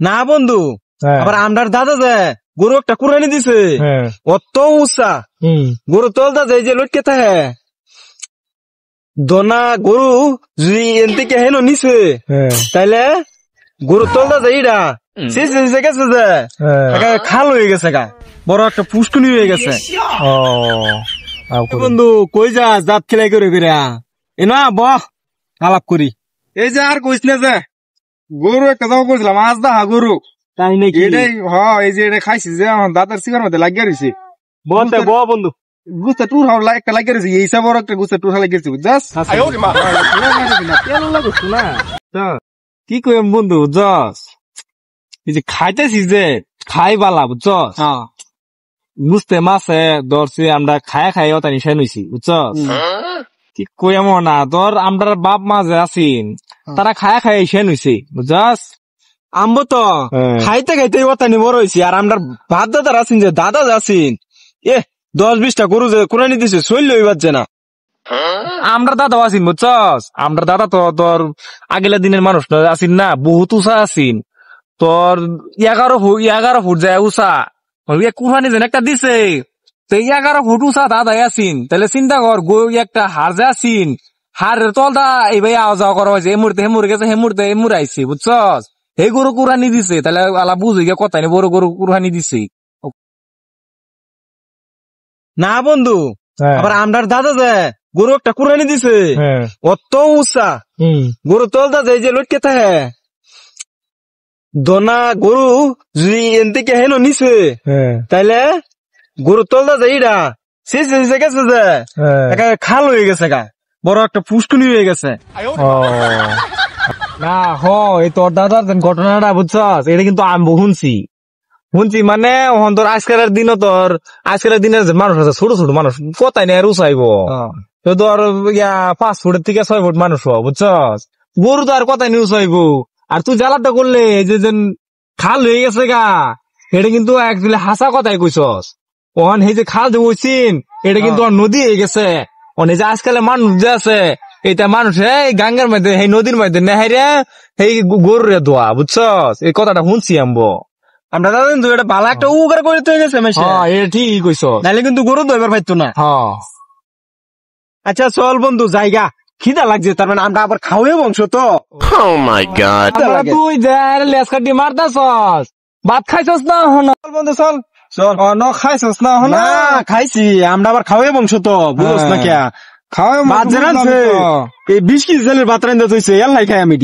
না বন্ধু, আবার আমরার দাদা যে গরু একটা কুরবানি দিছে, অত উৎসাহ গরু তলদা যায় যে লটকে থাকে দোনা গরু যদি এন থেকে হেন নিছে তাইলে গরু তলদা যায় ইডা সে গেছে যে খাল হয়ে গেছে গা, বড় একটা পুষ্কুনি হয়ে গেছে। বন্ধু কই যা জাত খেলাই করে ফিরা এ না বহ আলাপ করি। এই যে আর কইস না যে গরু একটা দাম করছিলাম আজ দা গরু তাই নাকি? এটাই এই যে এটা খাইছি যে আমার দাদার শিকার মধ্যে লাগিয়ে রয়েছে বলতে ব বন্ধু গুস্তা টুর একটা লাগিয়ে রয়েছে এই সব একটা গুস্তা টুর লাগিয়ে রয়েছে বুঝছাস। কি কই বন্ধু জস এই যে খাইতেছি যে খাই বালা বুঝছস, বুঝতে মাসে ধরছি আমরা খায় খাই ওটা নিশাই নইছি বুঝছস। কি কই এমন না তোর আমরা বাপ মা যে আছিন তারা খায় খাই সে নইছি বুঝছস। আমবো তো খাইতে খাইতে ওটা নি বড় হইছি, আর আমরা ভাত দাদার আছিন যে দাদা আছিন 10-20টা গরু যে কুরবানি দিছে শৈল হইবার যে না। আমরা দাদা আছিন বুঝছস, আমরা দাদা তো তোর আগেলা দিনের মানুষ আছিন না, বহুত উষা আছিন তোর 11 ফুট যায় উষা কুরবানি যেন একটা দিছে তো 11 ফুট উষা দাদাই আছিন। তাহলে চিন্তা কর একটা হার যে আছিন হারের তলটা এই ভাই আওয়া যাওয়া করা হয়েছে, এই মুহূর্তে হে মুড়ে গেছে, হে মুহূর্তে এই মুড়ে আইছে বুঝছস। এই গরু কুরবানি দিছে তাহলে আলা বুঝে গিয়ে কথা নেই, বড় গরু কুরবানি দিছে না বন্ধু। আবার আমরার দাদা যে গরু একটা কুরবানি দিছে অত উৎসাহ গরু তলদা যায় যে লটকে থাকে দোনা গরু যদি এন থেকে হেন নিছে তাইলে গরু তলদা যায় ইডা সে গেছে যে খাল হয়ে গেছে গা, বড় একটা পুষ্কুনি হয়ে গেছে। না এই তোর দাদার ঘটনাটা বুঝছস, এটা কিন্তু আমি শুনছি মানে তোর আজকালের দিনও তোর আজকালের দিনের যে মানুষ আছে ছোট ছোট মানুষ কোথায় নেই উচাইব তো তোর 5 ফুটের থেকে 6 ফুট মানুষ বুঝছস, গরু তো আর কোথায় নিয়ে উচাইব। আর তুই জ্বালাটা করলে যে খাল হয়ে গেছে গা, এটা কিন্তু একচুয়ালি হাসা কথাই কইছস। ওখান এই যে খাল যে বইছিন এটা কিন্তু নদী হয়ে গেছে। অনেক যে আজকালের মানুষ যে আছে এটা মানুষ এই গাঙ্গার মধ্যে এই নদীর মধ্যে নেহাইরে এই গরুরে দোয়া বুঝছস, এই কথাটা শুনছি আমরা দাদা কিন্তু এটা ভালো একটা উগার করে তৈরি গেছে। এটা ঠিকই কইছ, নাহলে কিন্তু গরু দইবার পাইতো না। আচ্ছা চল বন্ধু জায়গা খিদা লাগছে, তার মানে আমরা আবার খাওয়াই বংশ তো। তুই লেস কাটি মারতাছস, ভাত খাইছস না বন্ধু? চল চল খাইছস না? খাইছি, আমরা আবার খাওয়াই বংশ তো বুঝছ না কে খাওয়াই ভাত যে রানছে এই 20 কেজি ভাত রান্ধা তৈছে এলাই খাই আমি।